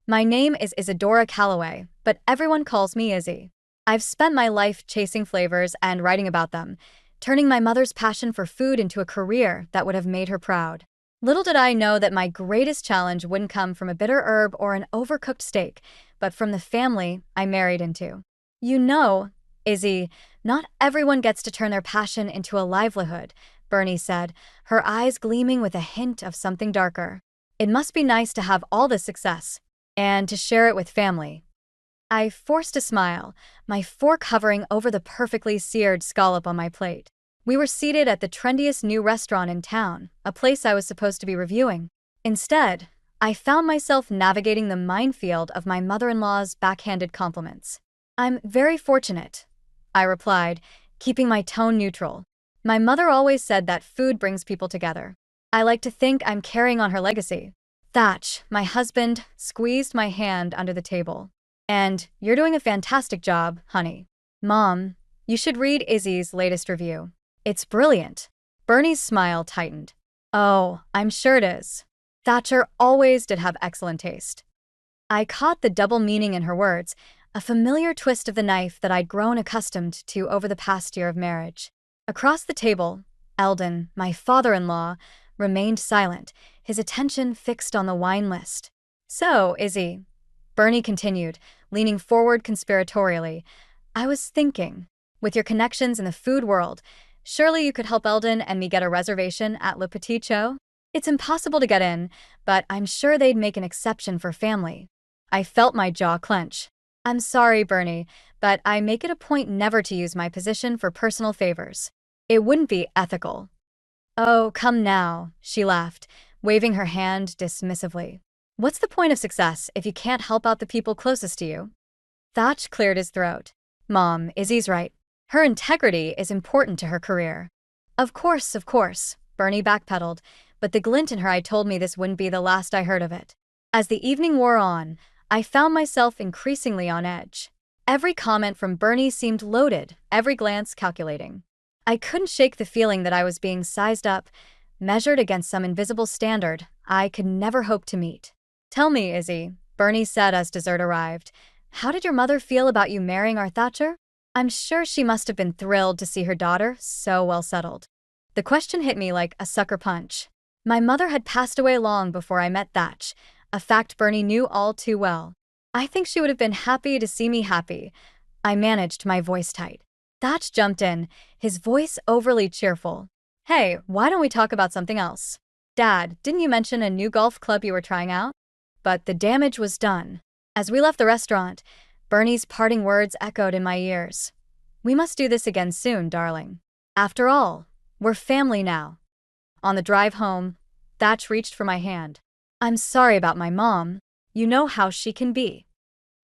My name is Isadora Calloway, but everyone calls me Izzy. I've spent my life chasing flavors and writing about them, turning my mother's passion for food into a career that would have made her proud. Little did I know that my greatest challenge wouldn't come from a bitter herb or an overcooked steak, but from the family I married into. You know, Izzy, not everyone gets to turn their passion into a livelihood, Bernie said, her eyes gleaming with a hint of something darker. It must be nice to have all this success, and to share it with family. I forced a smile, my fork hovering over the perfectly seared scallop on my plate. We were seated at the trendiest new restaurant in town, a place I was supposed to be reviewing. Instead, I found myself navigating the minefield of my mother-in-law's backhanded compliments. "I'm very fortunate," I replied, keeping my tone neutral. My mother always said that food brings people together. I like to think I'm carrying on her legacy. Thatch, my husband, squeezed my hand under the table. "And you're doing a fantastic job, honey. Mom, you should read Izzy's latest review. It's brilliant." Bernie's smile tightened. "Oh, I'm sure it is." Thatcher always did have excellent taste. I caught the double meaning in her words, a familiar twist of the knife that I'd grown accustomed to over the past year of marriage. Across the table, Eldon, my father-in-law, remained silent, his attention fixed on the wine list. "So, Izzy," Bernie continued, leaning forward conspiratorially, "I was thinking, with your connections in the food world, surely you could help Eldon and me get a reservation at Le Petit Cho? It's impossible to get in, but I'm sure they'd make an exception for family." I felt my jaw clench. "I'm sorry, Bernie, but I make it a point never to use my position for personal favors. It wouldn't be ethical." "Oh, come now," she laughed, waving her hand dismissively. "What's the point of success if you can't help out the people closest to you?" Thatch cleared his throat. "Mom, Izzy's right. Her integrity is important to her career." Of course," Bernie backpedaled, but the glint in her eye told me this wouldn't be the last I heard of it. As the evening wore on, I found myself increasingly on edge. Every comment from Bernie seemed loaded, every glance calculating. I couldn't shake the feeling that I was being sized up, measured against some invisible standard I could never hope to meet. "Tell me, Izzy," Bernie said as dessert arrived, "how did your mother feel about you marrying our Thatcher? I'm sure she must have been thrilled to see her daughter so well settled." The question hit me like a sucker punch. My mother had passed away long before I met Thatch, a fact Bernie knew all too well. I think she would have been happy to see me happy. I managed my voice tight. Thatch jumped in, his voice overly cheerful. "Hey, why don't we talk about something else? Dad, didn't you mention a new golf club you were trying out?" But the damage was done. As we left the restaurant, Bernie's parting words echoed in my ears. "We must do this again soon, darling. After all, we're family now." On the drive home, Thatch reached for my hand. "I'm sorry about my mom. You know how she can be."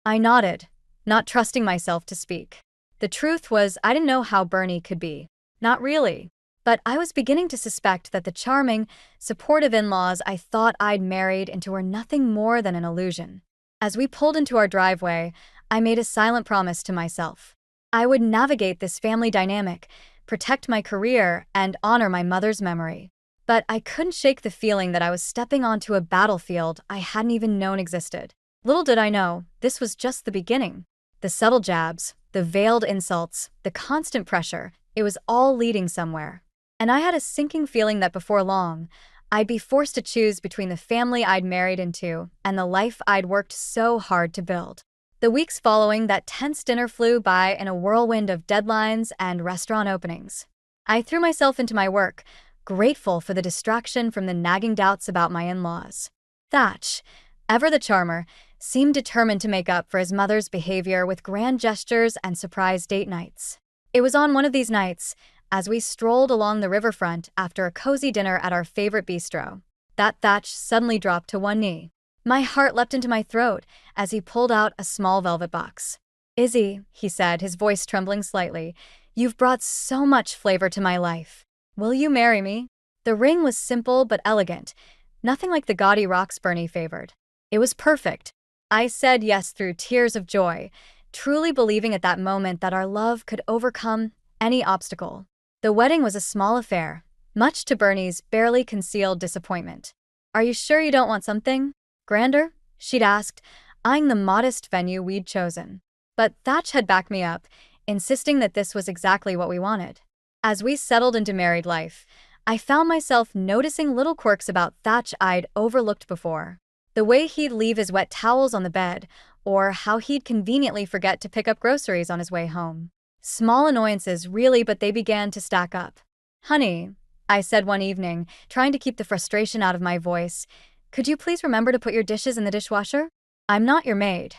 I nodded, not trusting myself to speak. The truth was, I didn't know how Bernie could be. Not really. But I was beginning to suspect that the charming, supportive in-laws I thought I'd married into were nothing more than an illusion. As we pulled into our driveway, I made a silent promise to myself. I would navigate this family dynamic, protect my career, and honor my mother's memory. But I couldn't shake the feeling that I was stepping onto a battlefield I hadn't even known existed. Little did I know, this was just the beginning. The subtle jabs, the veiled insults, the constant pressure, it was all leading somewhere. And I had a sinking feeling that before long, I'd be forced to choose between the family I'd married into and the life I'd worked so hard to build. The weeks following that tense dinner flew by in a whirlwind of deadlines and restaurant openings. I threw myself into my work, grateful for the distraction from the nagging doubts about my in-laws. Thatch, ever the charmer, seemed determined to make up for his mother's behavior with grand gestures and surprise date nights. It was on one of these nights, as we strolled along the riverfront after a cozy dinner at our favorite bistro, that Thatch suddenly dropped to one knee. My heart leapt into my throat as he pulled out a small velvet box. "Izzy," he said, his voice trembling slightly, "you've brought so much flavor to my life. Will you marry me?" The ring was simple but elegant, nothing like the gaudy rocks Bernie favored. It was perfect. I said yes through tears of joy, truly believing at that moment that our love could overcome any obstacle. The wedding was a small affair, much to Bernie's barely concealed disappointment. "Are you sure you don't want something grander?" she'd asked, eyeing the modest venue we'd chosen. But Thatch had backed me up, insisting that this was exactly what we wanted. As we settled into married life, I found myself noticing little quirks about Thatch I'd overlooked before. The way he'd leave his wet towels on the bed, or how he'd conveniently forget to pick up groceries on his way home. Small annoyances, really, but they began to stack up. "Honey," I said one evening, trying to keep the frustration out of my voice, "could you please remember to put your dishes in the dishwasher? I'm not your maid."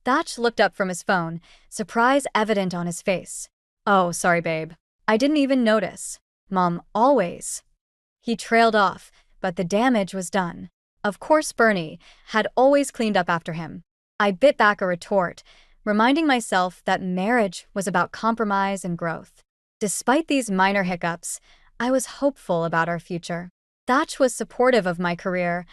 Thatch looked up from his phone, surprise evident on his face. "Oh, sorry, babe. I didn't even notice. Mom, always." He trailed off, but the damage was done. Of course, Bernie had always cleaned up after him. I bit back a retort, reminding myself that marriage was about compromise and growth. Despite these minor hiccups, I was hopeful about our future. Thatch was supportive of my career,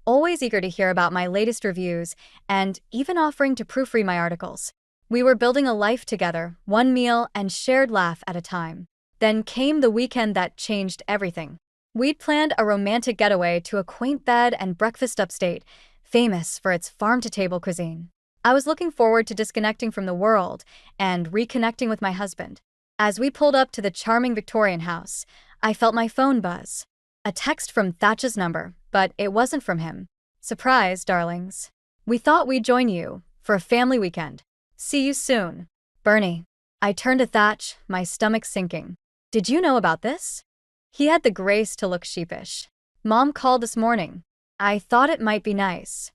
always eager to hear about my latest reviews, and even offering to proofread my articles. We were building a life together, one meal and shared laugh at a time. Then came the weekend that changed everything. We'd planned a romantic getaway to a quaint bed and breakfast upstate, famous for its farm-to-table cuisine. I was looking forward to disconnecting from the world and reconnecting with my husband. As we pulled up to the charming Victorian house, I felt my phone buzz. A text from Thatch's number, but it wasn't from him. "Surprise, darlings. We thought we'd join you for a family weekend. See you soon. Bernie." I turned to Thatch, my stomach sinking. "Did you know about this?" He had the grace to look sheepish. "Mom called this morning. I thought it might be nice."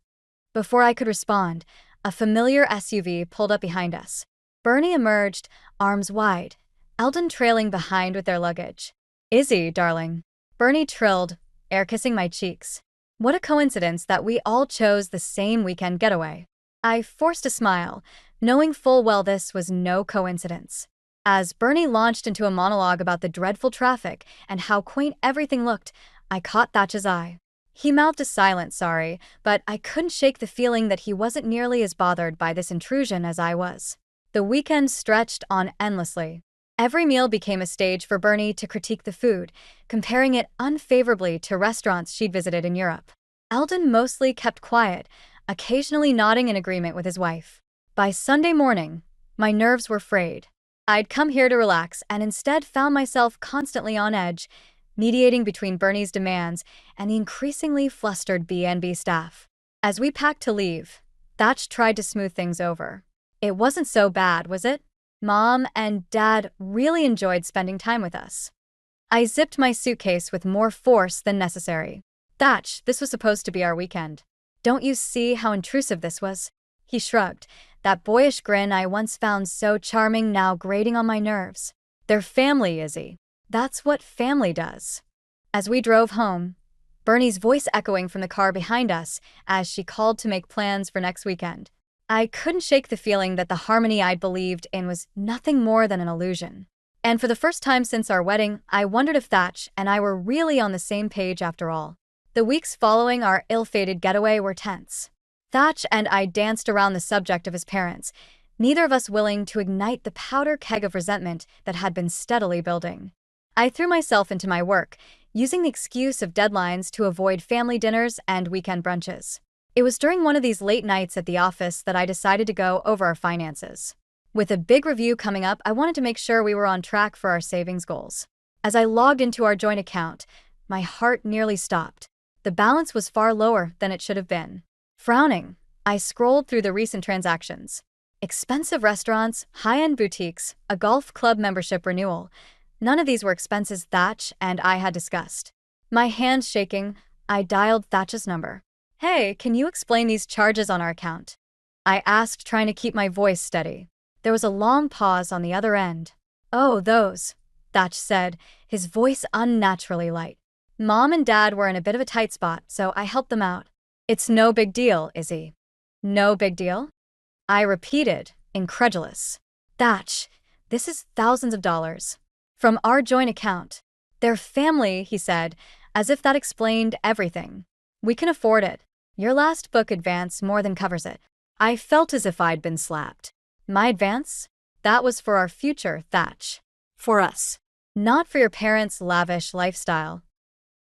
Before I could respond, a familiar SUV pulled up behind us. Bernie emerged, arms wide, Eldon trailing behind with their luggage. "Izzy, darling," Bernie trilled, air kissing my cheeks. What a coincidence that we all chose the same weekend getaway. I forced a smile, knowing full well this was no coincidence. As Bernie launched into a monologue about the dreadful traffic and how quaint everything looked, I caught Thatch's eye. He mouthed a silent sorry, but I couldn't shake the feeling that he wasn't nearly as bothered by this intrusion as I was. The weekend stretched on endlessly. Every meal became a stage for Bernie to critique the food, comparing it unfavorably to restaurants she'd visited in Europe. Eldon mostly kept quiet, occasionally nodding in agreement with his wife. By Sunday morning, my nerves were frayed. I'd come here to relax and instead found myself constantly on edge, mediating between Bernie's demands and the increasingly flustered B&B staff. As we packed to leave, Thatch tried to smooth things over. "It wasn't so bad, was it? Mom and Dad really enjoyed spending time with us." I zipped my suitcase with more force than necessary. "Thatch, this was supposed to be our weekend. Don't you see how intrusive this was?" He shrugged, that boyish grin I once found so charming now grating on my nerves. "They're family, Izzy. That's what family does." As we drove home, Bernie's voice echoing from the car behind us as she called to make plans for next weekend, I couldn't shake the feeling that the harmony I'd believed in was nothing more than an illusion. And for the first time since our wedding, I wondered if Thatch and I were really on the same page after all. The weeks following our ill-fated getaway were tense. Thatch and I danced around the subject of his parents, neither of us willing to ignite the powder keg of resentment that had been steadily building. I threw myself into my work, using the excuse of deadlines to avoid family dinners and weekend brunches. It was during one of these late nights at the office that I decided to go over our finances. With a big review coming up, I wanted to make sure we were on track for our savings goals. As I logged into our joint account, my heart nearly stopped. The balance was far lower than it should have been. Frowning, I scrolled through the recent transactions. Expensive restaurants, high-end boutiques, a golf club membership renewal. None of these were expenses Thatch and I had discussed. My hands shaking, I dialed Thatch's number. "Hey, can you explain these charges on our account?" I asked, trying to keep my voice steady. There was a long pause on the other end. "Oh, those," Thatch said, his voice unnaturally light. "Mom and Dad were in a bit of a tight spot, so I helped them out." "It's no big deal, Izzy." "No big deal?" I repeated, incredulous. "Thatch, this is thousands of dollars. From our joint account." "They're family," he said, as if that explained everything. "We can afford it. Your last book advance more than covers it." I felt as if I'd been slapped. My advance? That was for our future, Thatch. For us. Not for your parents' lavish lifestyle.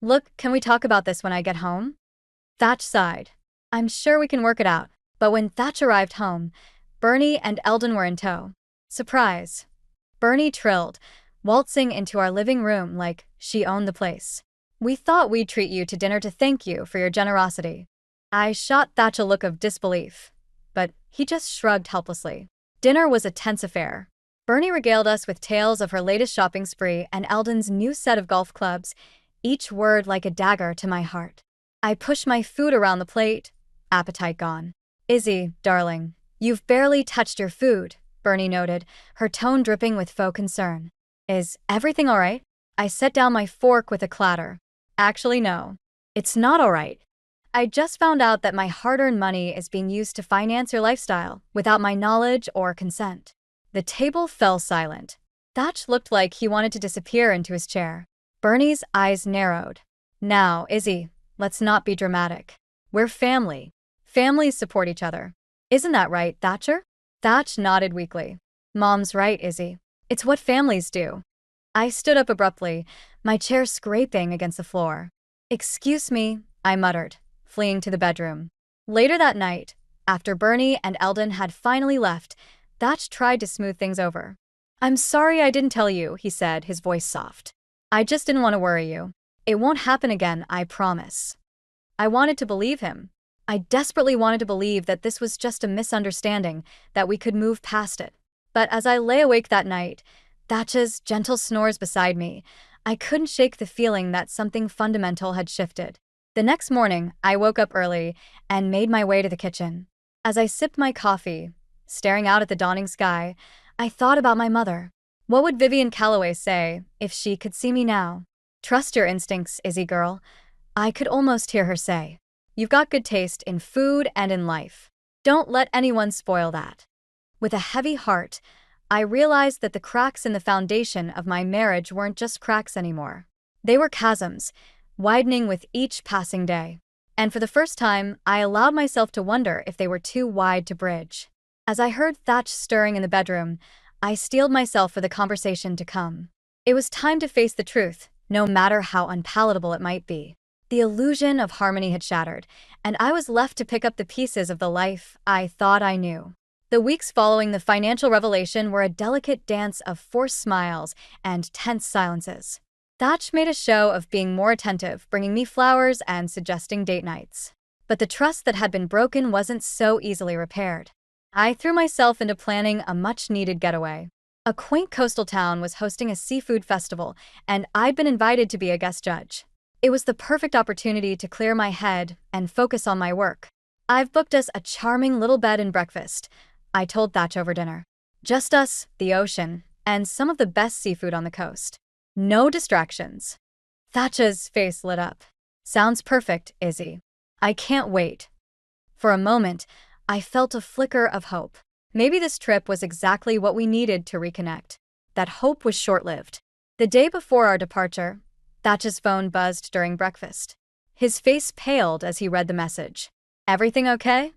"Look, can we talk about this when I get home?" Thatch sighed. "I'm sure we can work it out. But when Thatch arrived home, Bernie and Eldon were in tow. Surprise! Bernie trilled, waltzing into our living room like she owned the place. "We thought we'd treat you to dinner to thank you for your generosity." I shot Thatch a look of disbelief, but he just shrugged helplessly. Dinner was a tense affair. Bernie regaled us with tales of her latest shopping spree and Eldon's new set of golf clubs, each word like a dagger to my heart. I pushed my food around the plate, appetite gone. "Izzy, darling, you've barely touched your food," Bernie noted, her tone dripping with faux concern. "Is everything all right?" I set down my fork with a clatter. "Actually, no. It's not all right. I just found out that my hard-earned money is being used to finance your lifestyle without my knowledge or consent." The table fell silent. Thatch looked like he wanted to disappear into his chair. Bernie's eyes narrowed. "Now, Izzy, let's not be dramatic. We're family. Families support each other. Isn't that right, Thatcher?" Thatch nodded weakly. "Mom's right, Izzy. It's what families do." I stood up abruptly, my chair scraping against the floor. "Excuse me," I muttered, fleeing to the bedroom. Later that night, after Bernie and Eldon had finally left, Thatch tried to smooth things over. "I'm sorry I didn't tell you," he said, his voice soft. "I just didn't want to worry you. It won't happen again, I promise." I wanted to believe him. I desperately wanted to believe that this was just a misunderstanding, that we could move past it. But as I lay awake that night, Thatch's gentle snores beside me, I couldn't shake the feeling that something fundamental had shifted. The next morning, I woke up early and made my way to the kitchen. As I sipped my coffee, staring out at the dawning sky, I thought about my mother. What would Vivian Calloway say if she could see me now? "Trust your instincts, Izzy girl," I could almost hear her say. "You've got good taste in food and in life. Don't let anyone spoil that." With a heavy heart, I realized that the cracks in the foundation of my marriage weren't just cracks anymore. They were chasms, widening with each passing day. And for the first time, I allowed myself to wonder if they were too wide to bridge. As I heard Thatch stirring in the bedroom, I steeled myself for the conversation to come. It was time to face the truth, no matter how unpalatable it might be. The illusion of harmony had shattered, and I was left to pick up the pieces of the life I thought I knew. The weeks following the financial revelation were a delicate dance of forced smiles and tense silences. Thatch made a show of being more attentive, bringing me flowers and suggesting date nights. But the trust that had been broken wasn't so easily repaired. I threw myself into planning a much-needed getaway. A quaint coastal town was hosting a seafood festival, and I'd been invited to be a guest judge. It was the perfect opportunity to clear my head and focus on my work. "I've booked us a charming little bed and breakfast," I told Thatch over dinner. "Just us, the ocean, and some of the best seafood on the coast. No distractions." Thatch's face lit up. "Sounds perfect, Izzy. I can't wait." For a moment, I felt a flicker of hope. Maybe this trip was exactly what we needed to reconnect. That hope was short-lived. The day before our departure, Thatch's phone buzzed during breakfast. His face paled as he read the message. "Everything okay?"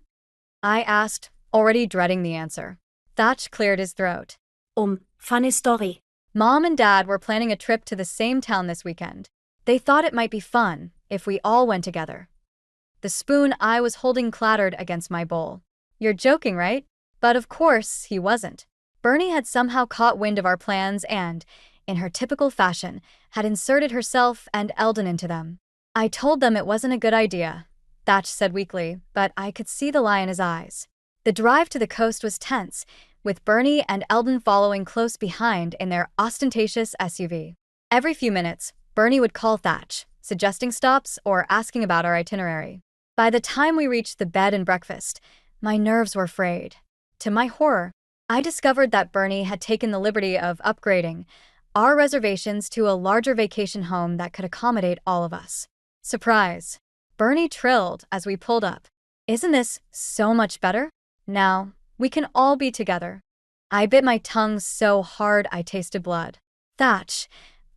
I asked, already dreading the answer. Thatch cleared his throat. Funny story. Mom and Dad were planning a trip to the same town this weekend. They thought it might be fun if we all went together." The spoon I was holding clattered against my bowl. "You're joking, right?" But of course, he wasn't. Bernie had somehow caught wind of our plans and, in her typical fashion, had inserted herself and Eldon into them. "I told them it wasn't a good idea," Thatch said weakly, but I could see the lie in his eyes. The drive to the coast was tense, with Bernie and Eldon following close behind in their ostentatious SUV. Every few minutes, Bernie would call Thatch, suggesting stops or asking about our itinerary. By the time we reached the bed and breakfast, my nerves were frayed. To my horror, I discovered that Bernie had taken the liberty of upgrading our reservations to a larger vacation home that could accommodate all of us. Surprise! Bernie trilled as we pulled up. "Isn't this so much better? Now, we can all be together." I bit my tongue so hard I tasted blood. Thatch,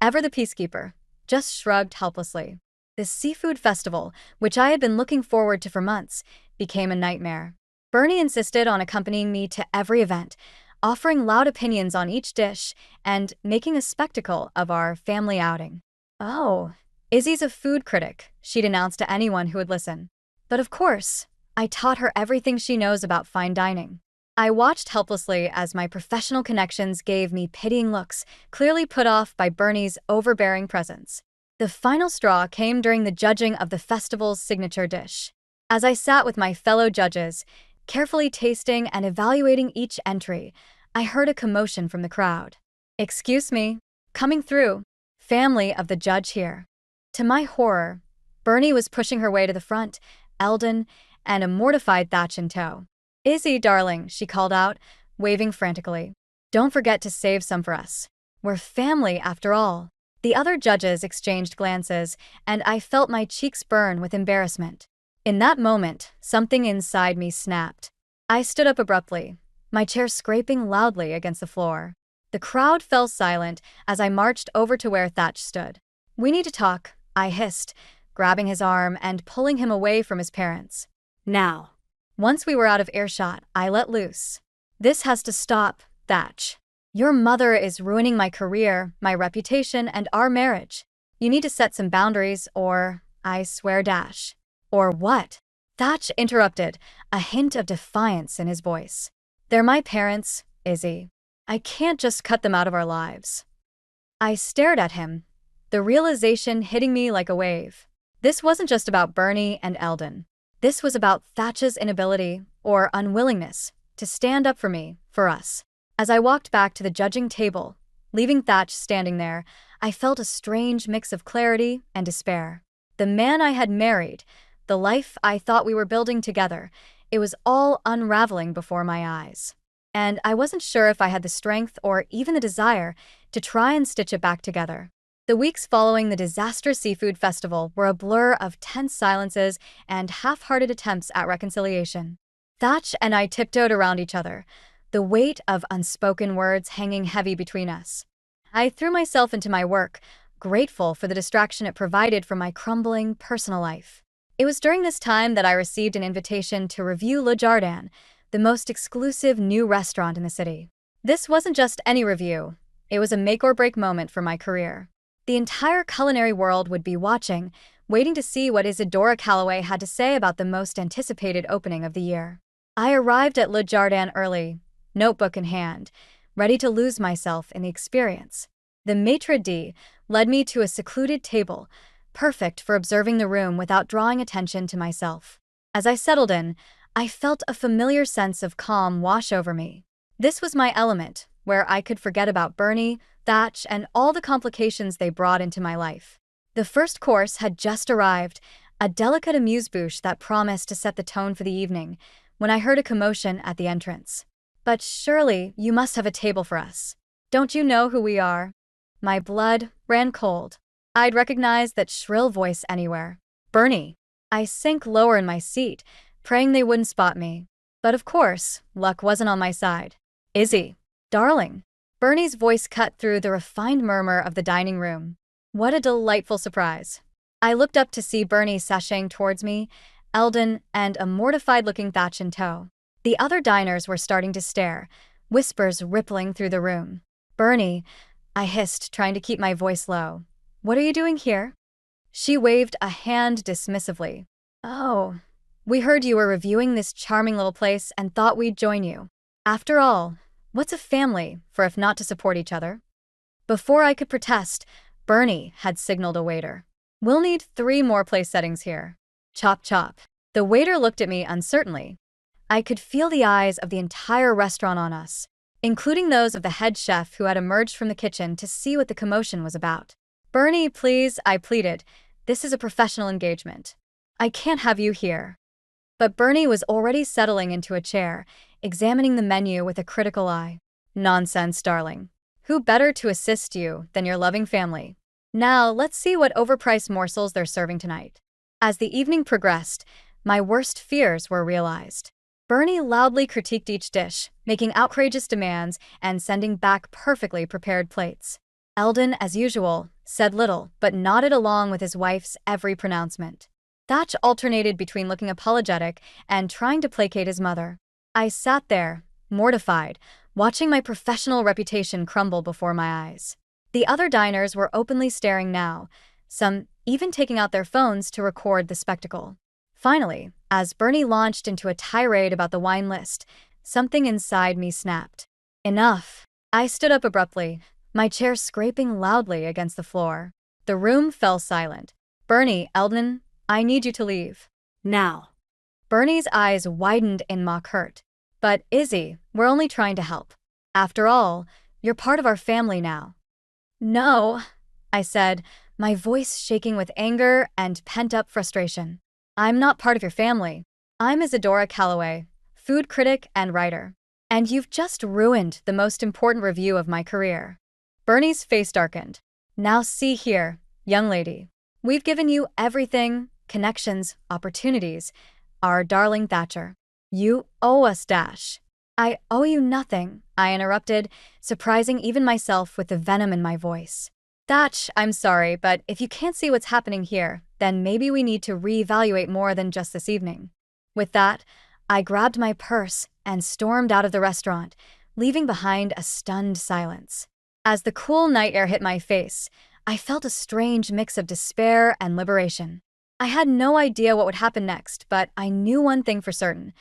ever the peacekeeper, just shrugged helplessly. The seafood festival, which I had been looking forward to for months, became a nightmare. Bernie insisted on accompanying me to every event, offering loud opinions on each dish and making a spectacle of our family outing. "Oh, Izzy's a food critic," she'd announce to anyone who would listen. But of course, I taught her everything she knows about fine dining. I watched helplessly as my professional connections gave me pitying looks, clearly put off by Bernie's overbearing presence. The final straw came during the judging of the festival's signature dish. As I sat with my fellow judges, carefully tasting and evaluating each entry, I heard a commotion from the crowd. "Excuse me, coming through. Family of the judge here." To my horror, Bernie was pushing her way to the front, Eldon and a mortified Thatch in tow. "Izzy, darling," she called out, waving frantically. "Don't forget to save some for us. We're family after all." The other judges exchanged glances, and I felt my cheeks burn with embarrassment. In that moment, something inside me snapped. I stood up abruptly, my chair scraping loudly against the floor. The crowd fell silent as I marched over to where Thatch stood. "We need to talk," I hissed, grabbing his arm and pulling him away from his parents. "Now." Once we were out of earshot, I let loose. "This has to stop, Thatch. Your mother is ruining my career, my reputation, and our marriage. You need to set some boundaries or, I swear dash." "Or what?" Thatch interrupted, a hint of defiance in his voice. "They're my parents, Izzy. I can't just cut them out of our lives." I stared at him, the realization hitting me like a wave. This wasn't just about Bernie and Eldon. This was about Thatch's inability, or unwillingness, to stand up for me, for us. As I walked back to the judging table, leaving Thatch standing there, I felt a strange mix of clarity and despair. The man I had married, the life I thought we were building together, it was all unraveling before my eyes. And I wasn't sure if I had the strength or even the desire to try and stitch it back together. The weeks following the disastrous seafood festival were a blur of tense silences and half-hearted attempts at reconciliation. Thatch and I tiptoed around each other, the weight of unspoken words hanging heavy between us. I threw myself into my work, grateful for the distraction it provided from my crumbling personal life. It was during this time that I received an invitation to review Le Jardin, the most exclusive new restaurant in the city. This wasn't just any review, it was a make-or-break moment for my career. The entire culinary world would be watching, waiting to see what Isadora Calloway had to say about the most anticipated opening of the year. I arrived at Le Jardin early, notebook in hand, ready to lose myself in the experience. The maitre d' led me to a secluded table, perfect for observing the room without drawing attention to myself. As I settled in, I felt a familiar sense of calm wash over me. This was my element, where I could forget about Bernie, Thatch, and all the complications they brought into my life. The first course had just arrived, a delicate amuse-bouche that promised to set the tone for the evening, when I heard a commotion at the entrance. "But surely you must have a table for us. Don't you know who we are?" My blood ran cold. I'd recognize that shrill voice anywhere. "Bernie." I sank lower in my seat, praying they wouldn't spot me. But of course, luck wasn't on my side. "Izzy, darling." Bernie's voice cut through the refined murmur of the dining room. What a delightful surprise. I looked up to see Bernie sashaying towards me, Eldon and a mortified-looking Thatch in tow. The other diners were starting to stare, whispers rippling through the room. "Bernie," I hissed, trying to keep my voice low. "What are you doing here?" She waved a hand dismissively. "Oh, we heard you were reviewing this charming little place and thought we'd join you. After all, what's a family for if not to support each other?" Before I could protest, Bernie had signaled a waiter. "We'll need 3 more place settings here." Chop chop. The waiter looked at me uncertainly. I could feel the eyes of the entire restaurant on us, including those of the head chef who had emerged from the kitchen to see what the commotion was about. "Bernie, please," I pleaded. "This is a professional engagement. I can't have you here." But Bernie was already settling into a chair, examining the menu with a critical eye. "Nonsense, darling. Who better to assist you than your loving family? Now, let's see what overpriced morsels they're serving tonight." As the evening progressed, my worst fears were realized. Bernie loudly critiqued each dish, making outrageous demands and sending back perfectly prepared plates. Eldon, as usual, said little but nodded along with his wife's every pronouncement. Thatch alternated between looking apologetic and trying to placate his mother. I sat there, mortified, watching my professional reputation crumble before my eyes. The other diners were openly staring now, some even taking out their phones to record the spectacle. Finally, As Bernie launched into a tirade about the wine list, something inside me snapped. Enough. I stood up abruptly, my chair scraping loudly against the floor. The room fell silent. Bernie, Eldon, I need you to leave. Now. Bernie's eyes widened in mock hurt. But Izzy, we're only trying to help. After all, you're part of our family now. No, I said, my voice shaking with anger and pent-up frustration. I'm not part of your family. I'm Isadora Calloway, food critic and writer. And you've just ruined the most important review of my career. Bernie's face darkened. Now see here, young lady. We've given you everything, connections, opportunities. Our darling Thatcher. You owe us dash. I owe you nothing, I interrupted, surprising even myself with the venom in my voice. Thatch, I'm sorry, but if you can't see what's happening here, then maybe we need to reevaluate more than just this evening. With that, I grabbed my purse and stormed out of the restaurant, leaving behind a stunned silence. As the cool night air hit my face, I felt a strange mix of despair and liberation. I had no idea what would happen next, but I knew one thing for certain.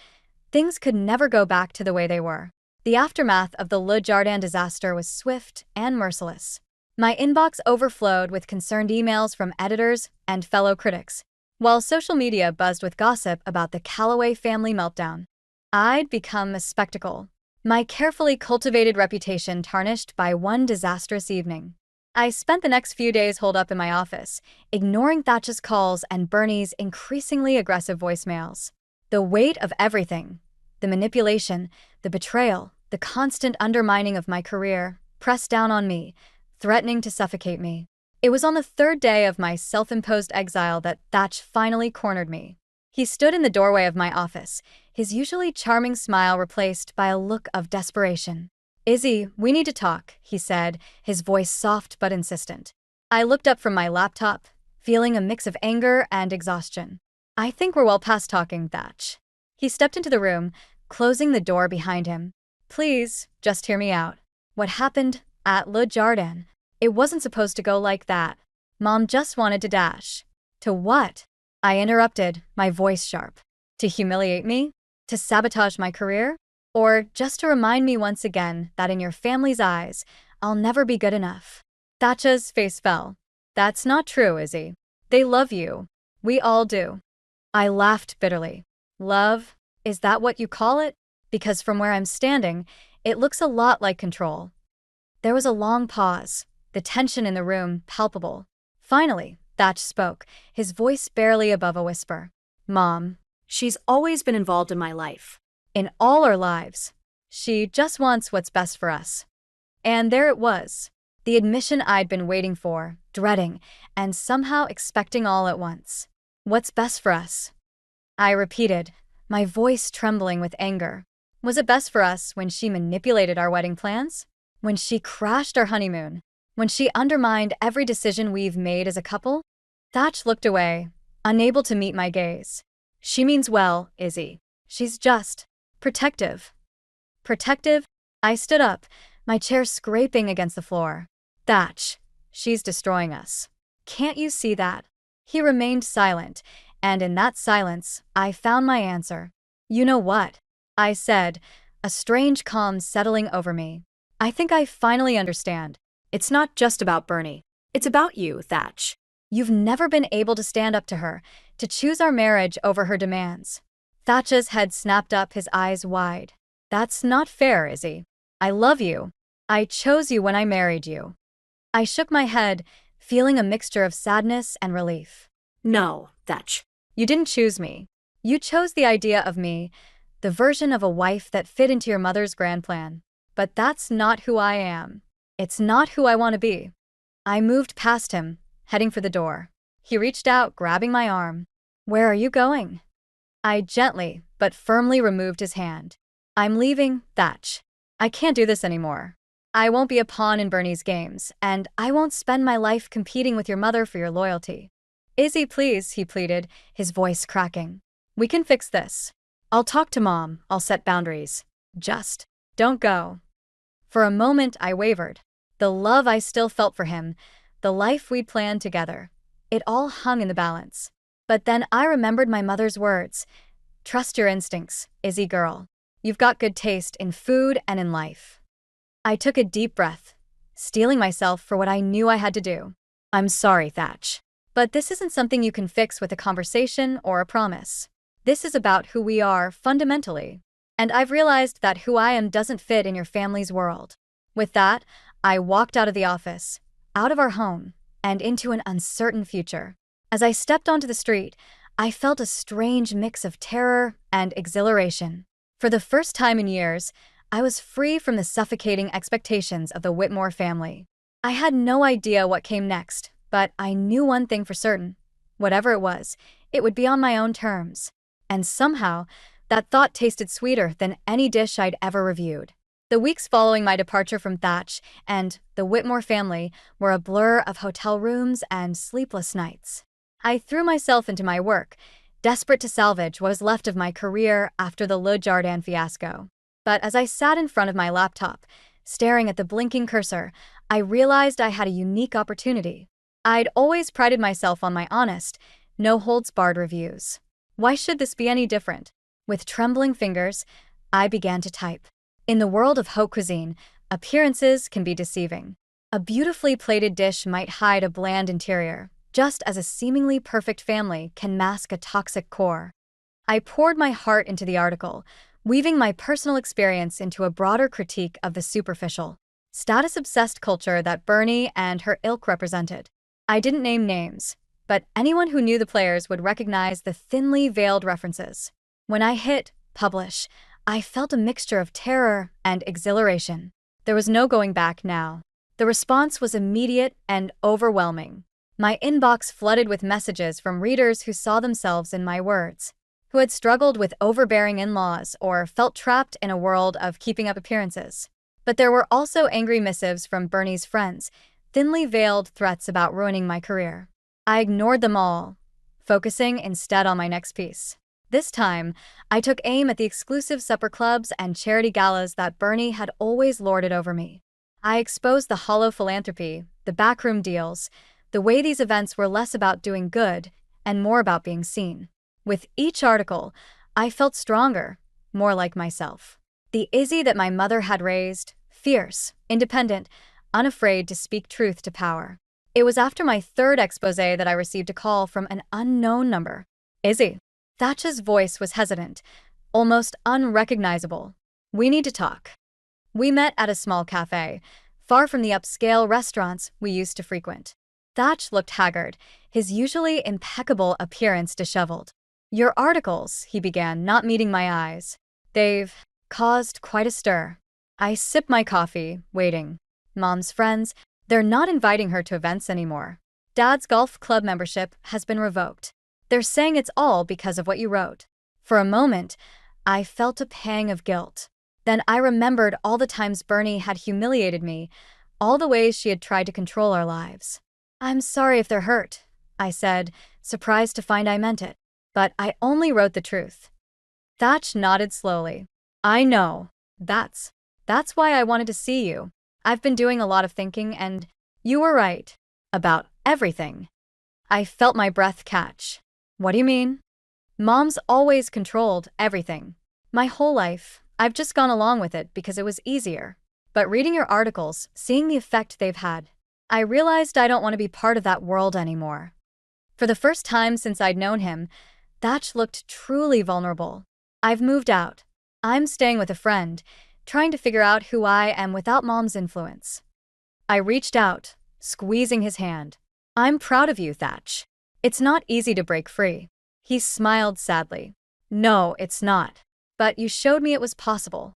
Things could never go back to the way they were. The aftermath of the Le Jardin disaster was swift and merciless. My inbox overflowed with concerned emails from editors and fellow critics, while social media buzzed with gossip about the Calloway family meltdown. I'd become a spectacle, my carefully cultivated reputation tarnished by one disastrous evening. I spent the next few days holed up in my office, ignoring Thatch's calls and Bernie's increasingly aggressive voicemails. The weight of everything, the manipulation, the betrayal, the constant undermining of my career, pressed down on me, threatening to suffocate me. It was on the third day of my self-imposed exile that Thatch finally cornered me. He stood in the doorway of my office, his usually charming smile replaced by a look of desperation. Izzy, we need to talk, he said, his voice soft but insistent. I looked up from my laptop, feeling a mix of anger and exhaustion. I think we're well past talking, Thatch. He stepped into the room, closing the door behind him. Please, just hear me out. What happened at Le Jardin? It wasn't supposed to go like that. Mom just wanted to dash. To what? I interrupted, my voice sharp. To humiliate me? To sabotage my career? Or just to remind me once again that in your family's eyes, I'll never be good enough? Thatcha's face fell. That's not true, Izzy. They love you. We all do. I laughed bitterly. Love? Is that what you call it? Because from where I'm standing, it looks a lot like control. There was a long pause, the tension in the room palpable. Finally, Thatch spoke, his voice barely above a whisper. Mom. She's always been involved in my life. In all our lives. She just wants what's best for us. And there it was. The admission I'd been waiting for, dreading, and somehow expecting all at once. What's best for us? I repeated, my voice trembling with anger. Was it best for us when she manipulated our wedding plans? When she crashed our honeymoon? When she undermined every decision we've made as a couple? Thatch looked away, unable to meet my gaze. She means well, Izzy. She's just protective. Protective? I stood up, my chair scraping against the floor. Thatch, she's destroying us. Can't you see that? He remained silent, and in that silence, I found my answer. You know what? I said, a strange calm settling over me. I think I finally understand. It's not just about Bernie. It's about you, Thatch. You've never been able to stand up to her, to choose our marriage over her demands. Thatch's head snapped up, his eyes wide. That's not fair, Izzy. I love you. I chose you when I married you. I shook my head, feeling a mixture of sadness and relief. No, Thatch. You didn't choose me. You chose the idea of me, the version of a wife that fit into your mother's grand plan. But that's not who I am. It's not who I want to be. I moved past him, heading for the door. He reached out, grabbing my arm. Where are you going? I gently, but firmly removed his hand. I'm leaving, Thatch. I can't do this anymore. I won't be a pawn in Bernie's games, and I won't spend my life competing with your mother for your loyalty. Izzy, please, he pleaded, his voice cracking. We can fix this. I'll talk to Mom, I'll set boundaries. Just don't go. For a moment, I wavered. The love I still felt for him, the life we'd planned together, it all hung in the balance. But then I remembered my mother's words. Trust your instincts, Izzy girl. You've got good taste in food and in life. I took a deep breath, steeling myself for what I knew I had to do. I'm sorry, Thatch. But this isn't something you can fix with a conversation or a promise. This is about who we are fundamentally. And I've realized that who I am doesn't fit in your family's world. With that, I walked out of the office, out of our home, and into an uncertain future. As I stepped onto the street, I felt a strange mix of terror and exhilaration. For the first time in years, I was free from the suffocating expectations of the Whitmore family. I had no idea what came next, but I knew one thing for certain. Whatever it would be on my own terms. And somehow, that thought tasted sweeter than any dish I'd ever reviewed. The weeks following my departure from Thatch and the Whitmore family were a blur of hotel rooms and sleepless nights. I threw myself into my work, desperate to salvage what was left of my career after the Le Jardin fiasco. But as I sat in front of my laptop, staring at the blinking cursor, I realized I had a unique opportunity. I'd always prided myself on my honest, no-holds-barred reviews. Why should this be any different? With trembling fingers, I began to type. In the world of haute cuisine, appearances can be deceiving. A beautifully plated dish might hide a bland interior, just as a seemingly perfect family can mask a toxic core. I poured my heart into the article, weaving my personal experience into a broader critique of the superficial, status-obsessed culture that Bernie and her ilk represented. I didn't name names, but anyone who knew the players would recognize the thinly veiled references. When I hit publish, I felt a mixture of terror and exhilaration. There was no going back now. The response was immediate and overwhelming. My inbox flooded with messages from readers who saw themselves in my words, who had struggled with overbearing in-laws or felt trapped in a world of keeping up appearances. But there were also angry missives from Bernie's friends, thinly veiled threats about ruining my career. I ignored them all, focusing instead on my next piece. This time, I took aim at the exclusive supper clubs and charity galas that Bernie had always lorded over me. I exposed the hollow philanthropy, the backroom deals, the way these events were less about doing good and more about being seen. With each article, I felt stronger, more like myself. The Izzy that my mother had raised, fierce, independent, unafraid to speak truth to power. It was after my third expose that I received a call from an unknown number. Izzy. Thatch's voice was hesitant, almost unrecognizable. We need to talk. We met at a small cafe, far from the upscale restaurants we used to frequent. Thatch looked haggard, his usually impeccable appearance disheveled. Your articles, he began, not meeting my eyes. They've caused quite a stir. I sipped my coffee, waiting. Mom's friends, they're not inviting her to events anymore. Dad's golf club membership has been revoked. They're saying it's all because of what you wrote. For a moment, I felt a pang of guilt. Then I remembered all the times Bernie had humiliated me, all the ways she had tried to control our lives. I'm sorry if they're hurt, I said, surprised to find I meant it. But I only wrote the truth. Thatch nodded slowly. I know. That's why I wanted to see you. I've been doing a lot of thinking and you were right. About everything. I felt my breath catch. What do you mean? Mom's always controlled everything. My whole life, I've just gone along with it because it was easier. But reading your articles, seeing the effect they've had, I realized I don't want to be part of that world anymore. For the first time since I'd known him, Thatch looked truly vulnerable. I've moved out. I'm staying with a friend, trying to figure out who I am without Mom's influence. I reached out, squeezing his hand. I'm proud of you, Thatch. It's not easy to break free. He smiled sadly. No, it's not. But you showed me it was possible.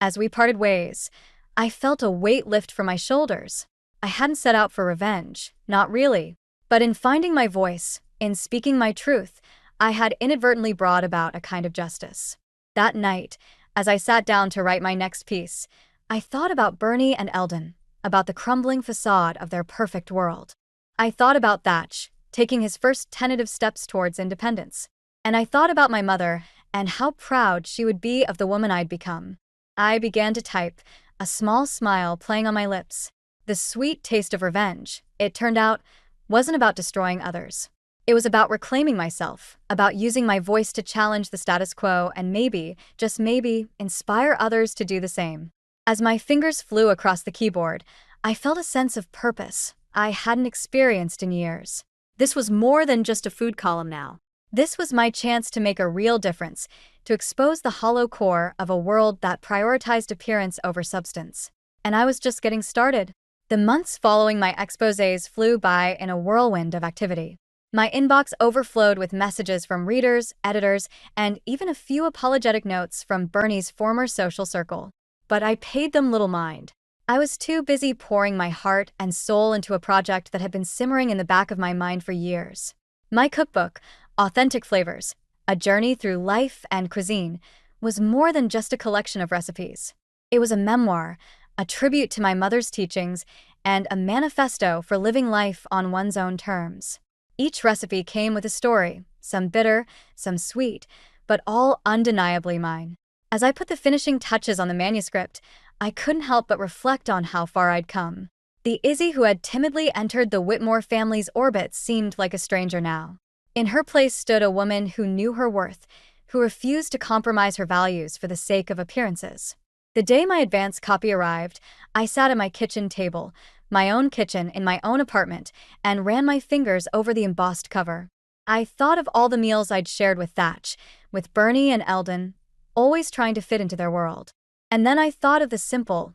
As we parted ways, I felt a weight lift from my shoulders. I hadn't set out for revenge, not really. But in finding my voice, in speaking my truth, I had inadvertently brought about a kind of justice. That night, as I sat down to write my next piece, I thought about Bernie and Eldon, about the crumbling facade of their perfect world. I thought about Thatch, taking his first tentative steps towards independence. And I thought about my mother and how proud she would be of the woman I'd become. I began to type, a small smile playing on my lips. The sweet taste of revenge, it turned out, wasn't about destroying others. It was about reclaiming myself, about using my voice to challenge the status quo and maybe, just maybe, inspire others to do the same. As my fingers flew across the keyboard, I felt a sense of purpose I hadn't experienced in years. This was more than just a food column now. This was my chance to make a real difference, to expose the hollow core of a world that prioritized appearance over substance. And I was just getting started. The months following my exposés flew by in a whirlwind of activity. My inbox overflowed with messages from readers, editors, and even a few apologetic notes from Bernie's former social circle. But I paid them little mind. I was too busy pouring my heart and soul into a project that had been simmering in the back of my mind for years. My cookbook, Authentic Flavors, A Journey Through Life and Cuisine, was more than just a collection of recipes. It was a memoir, a tribute to my mother's teachings, and a manifesto for living life on one's own terms. Each recipe came with a story, some bitter, some sweet, but all undeniably mine. As I put the finishing touches on the manuscript, I couldn't help but reflect on how far I'd come. The Izzy who had timidly entered the Whitmore family's orbit seemed like a stranger now. In her place stood a woman who knew her worth, who refused to compromise her values for the sake of appearances. The day my advance copy arrived, I sat at my kitchen table, my own kitchen in my own apartment, and ran my fingers over the embossed cover. I thought of all the meals I'd shared with Thatch, with Bernie and Eldon, always trying to fit into their world. And then I thought of the simple,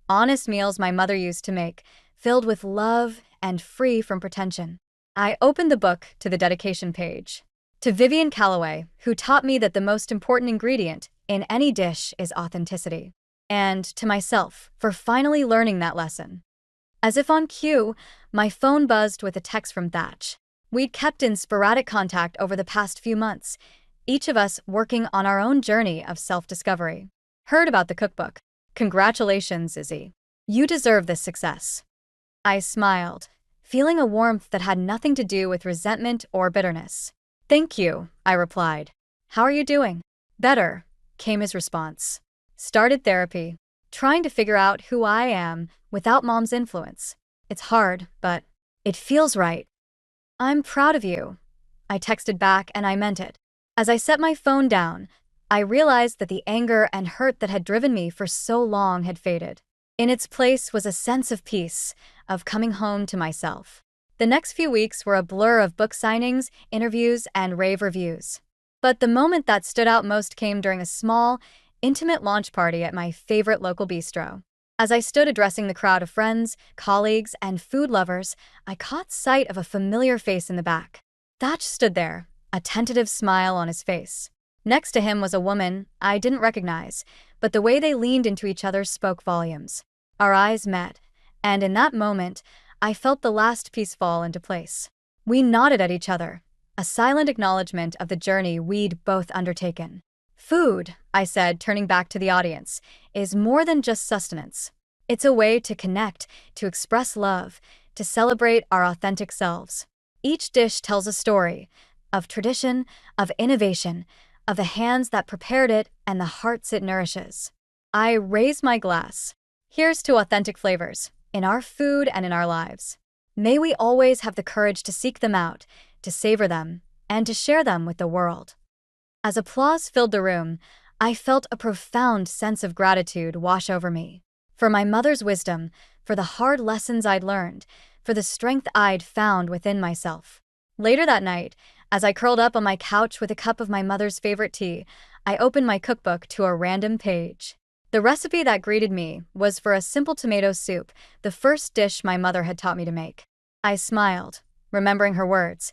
honest meals my mother used to make, filled with love and free from pretension. I opened the book to the dedication page. To Vivian Calloway, who taught me that the most important ingredient in any dish is authenticity. And to myself, for finally learning that lesson. As if on cue, my phone buzzed with a text from Thatch. We'd kept in sporadic contact over the past few months, each of us working on our own journey of self-discovery. Heard about the cookbook. Congratulations, Izzy. You deserve this success. I smiled, feeling a warmth that had nothing to do with resentment or bitterness. Thank you, I replied. How are you doing? Better, came his response. Started therapy, trying to figure out who I am without Mom's influence. It's hard, but it feels right. I'm proud of you. I texted back and I meant it. As I set my phone down, I realized that the anger and hurt that had driven me for so long had faded. In its place was a sense of peace, of coming home to myself. The next few weeks were a blur of book signings, interviews, and rave reviews. But the moment that stood out most came during a small, intimate launch party at my favorite local bistro. As I stood addressing the crowd of friends, colleagues, and food lovers, I caught sight of a familiar face in the back. Thatch stood there, a tentative smile on his face. Next to him was a woman I didn't recognize, but the way they leaned into each other spoke volumes. Our eyes met, and in that moment, I felt the last piece fall into place. We nodded at each other, a silent acknowledgement of the journey we'd both undertaken. Food, I said, turning back to the audience, is more than just sustenance. It's a way to connect, to express love, to celebrate our authentic selves. Each dish tells a story of tradition, of innovation, of the hands that prepared it and the hearts it nourishes. I raise my glass. Here's to authentic flavors, in our food and in our lives. May we always have the courage to seek them out, to savor them, and to share them with the world. As applause filled the room, I felt a profound sense of gratitude wash over me. For my mother's wisdom, for the hard lessons I'd learned, for the strength I'd found within myself. Later that night, as I curled up on my couch with a cup of my mother's favorite tea, I opened my cookbook to a random page. The recipe that greeted me was for a simple tomato soup, the first dish my mother had taught me to make. I smiled, remembering her words.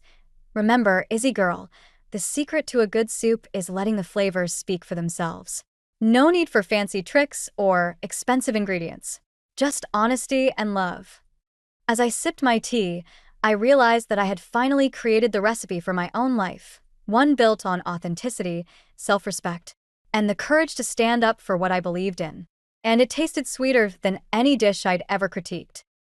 Remember, Izzy girl, the secret to a good soup is letting the flavors speak for themselves. No need for fancy tricks or expensive ingredients. Just honesty and love. As I sipped my tea, I realized that I had finally created the recipe for my own life, one built on authenticity, self-respect, and the courage to stand up for what I believed in. And it tasted sweeter than any dish I'd ever critiqued.